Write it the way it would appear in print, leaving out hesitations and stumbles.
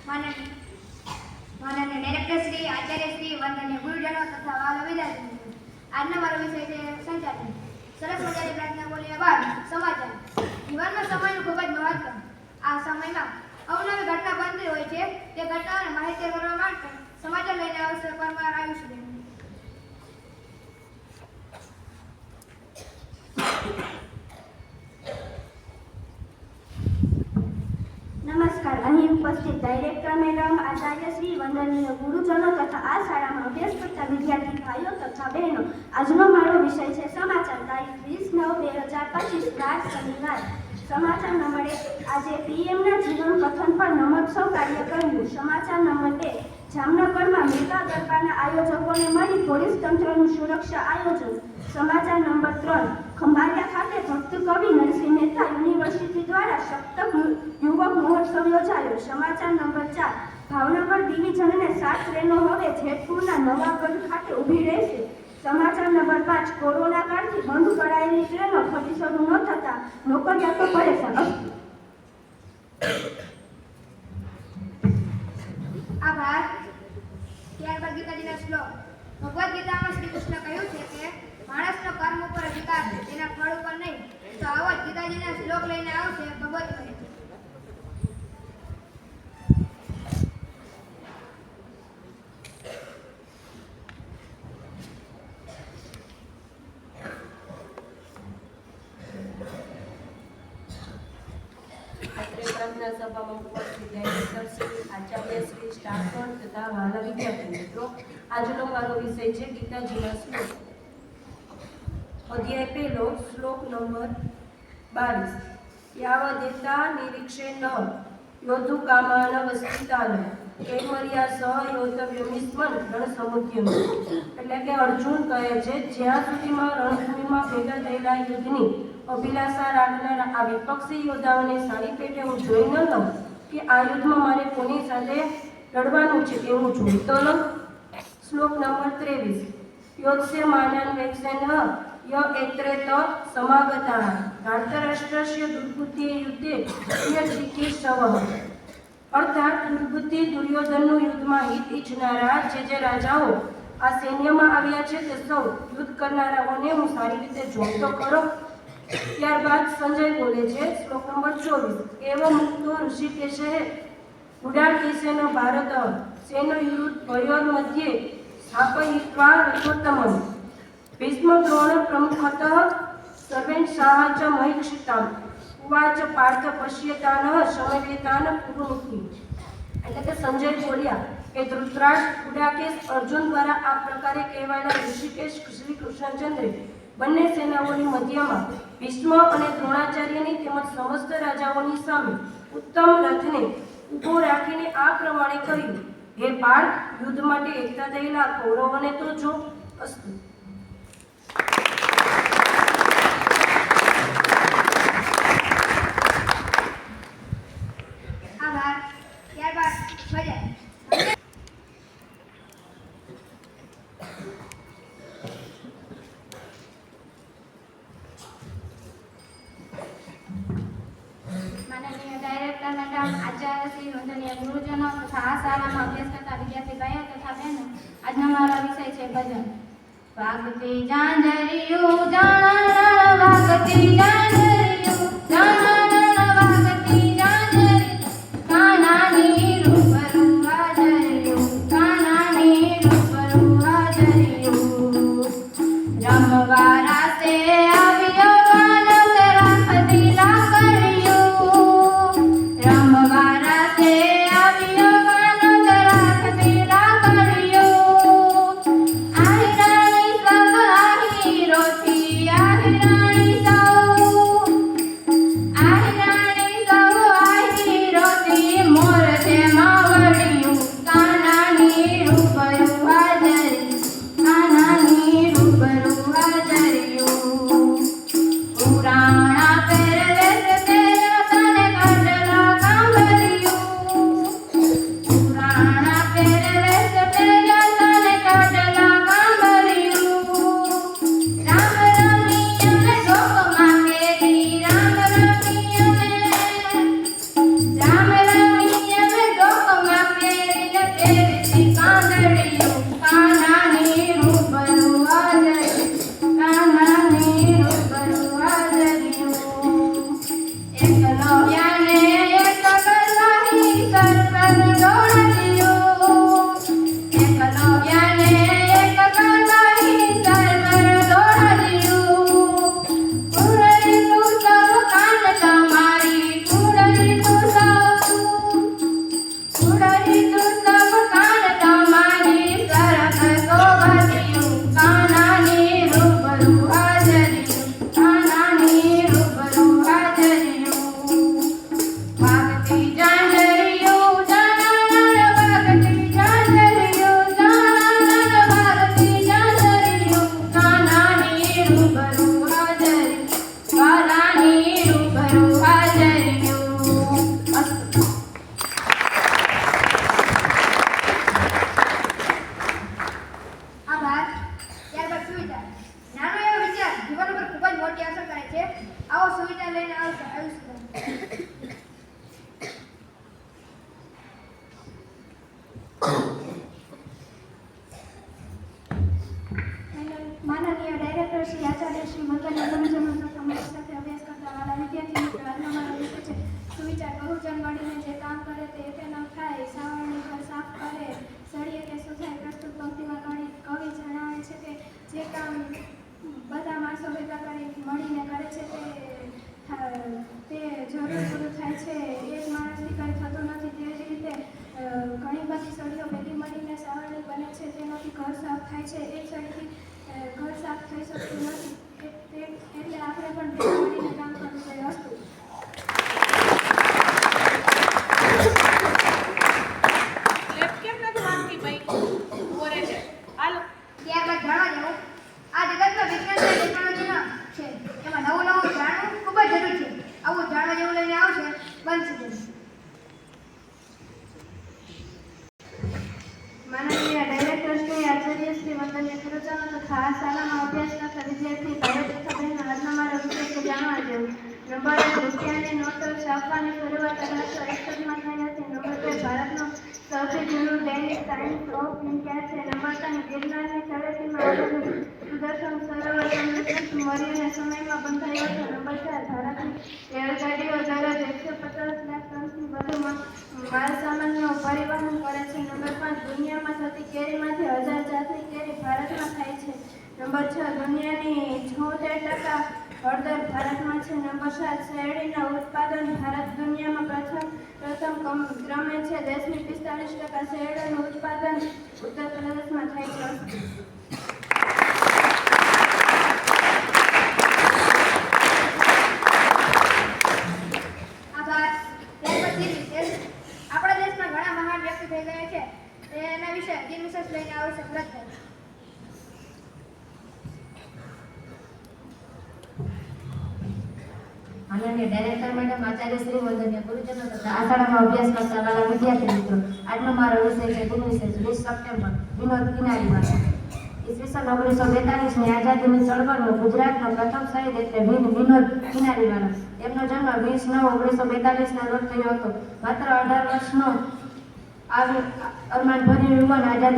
માનનીય ડાયરેક્ટર શ્રી, આચાર્ય શ્રી, વંદનીય ગુરુજનો તથા વહાલા વિદ્યાર્થીઓ, આજનો મારો વિષય છે સંચાલન. સરસ મજાની પ્રાર્થના બોલ્યા બાદ સમાચાર. જીવનમાં સમયનું ખૂબ જ મહત્વ. આ સમયમાં અવનવી ઘટના બનતી હોય છે. તે ઘટનાઓને માહિતી કરવા માટે સમાચાર લઈને આવશે પરમાર આયુષ્ય. નમસ્કાર. અહીં ઉપસ્થિત ડાયરેક્ટર મેડમ, આચાર્ય શ્રી, વંદનીય ગુરુજનો તથા આ શાળામાં અભ્યાસ કરતા વિદ્યાર્થી ભાઈઓ તથા બહેનો, આજનો મારો વિષય છે સમાચાર. તારીખ 20/9/2025 રાત શનિવાર. સમાચાર નંબર 1. આજે પીએમના જીવન કથન પર નમોત્સવ કાર્ય કર્યું. સમાચાર નંબર 2. જામનગરમાં મેગા ગરબાના આયોજકોને મળી પોલીસ તંત્રનું સુરક્ષા આયોજન. સમાચાર નંબર 3. ખંભાળિયા ખાતે ભક્ત કવિ નરસિંહ મહેતા યુનિવર્સિટી દ્વારા સપ્તક યુવક મહોત્સવ યોજાયો. સમાચાર નંબર 4. ભાવનગર ડિવિઝનને 7 ટ્રેનો હવે જેતપુરના નવાગઢ ખાતે ઊભી રહેશે. સમાચાર નંબર 5. કોરોના કાળથી બંધ કરાયેલી ટ્રેનો ફરી શરૂ ન થતા નોકરિયાતો પરેશાન. આભાર. ત્યારબાદ ગીતાજીના શ્લોક. ભગવદ્ ગીતામાં શ્રી કૃષ્ણ કહ્યું છે કે માણસનો કર્મ ઉપર અધિકાર છે, તેના ફળ ઉપર નહીં. તો આવો જ ગીતાજીના શ્લોક લઈને આવશે ભગવદ્ ગીતા. સભામાં ઉપસ્થિત ડાયરેક્ટર શ્રી, આચાર્ય શ્રી, સ્ટાફગણ તથા વહાલા વિદ્યાર્થી મિત્રો, આજનો મારો વિષય છે ગીતાજીના શ્લોક. અધ્યાય પહેલો, શ્લોક નંબર 22. યાવદેતા નિરીક્ષેન યોધુ કામાન વસ્તિતાન કૈમર્યા સહ યોતવ્યમિસ્મન રણસમુદ્યમ. એટલે કે અર્જુન કહે છે, જ્યાં સુધીમાં રણભૂમિમાં ભેગા થયેલા યુદ્ધની અભિલાષા રાખનારા આ વિપક્ષી યોદ્ધાઓને સારી પેટે હું જોઈ ન લઉં કે આ યુદ્ધમાં મારે કોની સાથે લડવાનું છે એવું જોઈતો ન. શ્લોક નંબર 23. યોત્સ્ય માનન વેક્ષેન ય એત્રેત સમાગતા ધાર્તરાષ્ટ્રસ્ય દુર્બુદ્ધિ યુદ્ધે યચિકિત્સવ. અર્થાત દુર્બુદ્ધિ દુર્યોધનનું યુદ્ધમાં હિત ઈચ્છનારા જે રાજાઓ આ સૈન્યમાં આવ્યા છે તે સૌ યુદ્ધ કરનારાઓને હું સારી રીતે જોઈતો ખરો. ત્યારબાદ સંજય બોલે છે, શ્લોક નંબર 24. એવ મુક્તો ઋષિકેશે ઉડાકેશેન ભારત સેન યુદ્ધ ભયોર મધ્યે સ્થાપયિત્વા રથોત્તમં ભીષ્મ દ્રોણ પ્રમુખતઃ સર્વેન સાહાચ મહિક્ષિતામ ઉવાચ પાર્થ પશ્યતાન સમવેતાન પુરુમુખી. એટલે કે સંજય બોલ્યા કે ધૃતરાષ્ટ્ર, ઉડાકેશ, અર્જુન દ્વારા આ પ્રકારે કહેવાયેલા ઋષિકેશ શ્રી કૃષ્ણચંદ્રે બંને સેનાઓની મધ્યમાં ભીષ્મ અને દ્રોણાચાર્યની તેમજ સમસ્ત રાજાઓની સામે ઉત્તમ રથને ઊભો રાખીને આ પ્રમાણે કહ્યું, હે પાર્થ, યુદ્ધ માટે એકઠા થયેલા કૌરવોને તો જો. અસ્તુ. આભાર. ત્યારબાદ ભજન. માનનીય ડાયરેક્ટર મેડમ, આચાર્ય શ્રી, વંદનીય ગુરુજનો તથા આ શાળામાં અભ્યાસ કરતા વિદ્યાર્થી ભાઈઓ તથા બહેનો, આજનો મારો વિષય છે ભજન. વાગતી જાંજરીયું જાણ વાગતી જાંજરીયું જાણ વાગતી જાંજરી કાનાની રૂબરૂ હાજરિયું કાનાની રૂબરૂ હાજરિયું રમવા રાસે આવ્યો વાનક રાખતી લાકડીયું રમવા રાસે આવ્યો વાનક રાખતી લાકડીયું આહિરાણી સૌ આહિરોથી આહિરાણી સૌ છે એક સાઈડથી ઘર સાફ થઈ શકતું નથી એટલે આપણે પણ ભેગા મળીને કામ કરવું જોઈએ. અસ્તુ. લેપ કેમ નથી વાગતી ભાઈ? બોરે છે. હાલો. ત્યારબાદ જાણવા જેવું આ જગતમાં વિજ્ઞાન અને ટેકનોલોજીનો છે એમાં નવું જાણવું ખૂબ જ જરૂરી છે. આવું જાણવા જેવું લઈને આવશે બનશે. માનનીય ડાયરેક્ટર શ્રી આચાર્ય શ્રી વંદનીય ગુરુજનો તથા આ શાળામાં અભ્યાસ કરતા વિદ્યાર્થી ભાઈઓ તથા બહેનો, આજનો મારો વિષય છે જાણવા જેવું. નંબર 1, રૂપિયાની નોટો છાપવાની શરૂઆત 1861માં થઈ હતી. નંબર 2, ભારતનો સૌથી જૂનું દૈનિક ટાઈમ્સ ઓફ ઇન્ડિયા છે. નંબર 3, ગિરનારની તળેટીમાં આવેલું સુદર્શન સરોવર ચંદ્રગુપ્ત મૌર્યના સમયમાં બંધાયું હતું. નંબર 4, ભારતની રેલગાડીઓ દરરોજ 150 લાખ ટનથી વધુ માલસામાનનું પરિવહન કરે છે. નંબર 5, દુનિયામાં થતી કેરીમાંથી 1000 જાતની કેરી ભારતમાં થાય છે. નંબર 6, દુનિયાની 76% હળદર ભારતમાં છે. નંબર 7, શેરડીના ઉત્પાદન ભારત દુનિયામાં પ્રથમ ક્રમે છે. દેશની 45% શેરડીનું ઉત્પાદન ઉત્તર પ્રદેશમાં થાય છે. આભાર. ત્યાર પછી આપણા દેશમાં ઘણા મહાન વ્યક્તિ થઈ ગયા છે એના વિશે દિન વિશેષ લઈને આવશે વ્રતભાઈ. માનનીય ડાયરેક્ટર મેડમ, આચાર્ય શ્રી, વંદનીય ગુરુજનો તથા આ શાળામાં અભ્યાસ કરતા વાલા વિદ્યાર્થી મિત્રો, આજનો મારો વિષય છે દિન વિશેષ 20 સપ્ટેમ્બર વિનોદ કિનારીવાલા. ઈસવીસન 1942ની આઝાદીની ચળવળમાં ગુજરાતના પ્રથમ શહીદ એટલે વિનોદ કિનારીવાલા. તેમનો જન્મ 20/9/1942ના રોજ થયો હતો. માત્ર 18 વર્ષનો અરમાનભર્યો યુવાન આઝાદી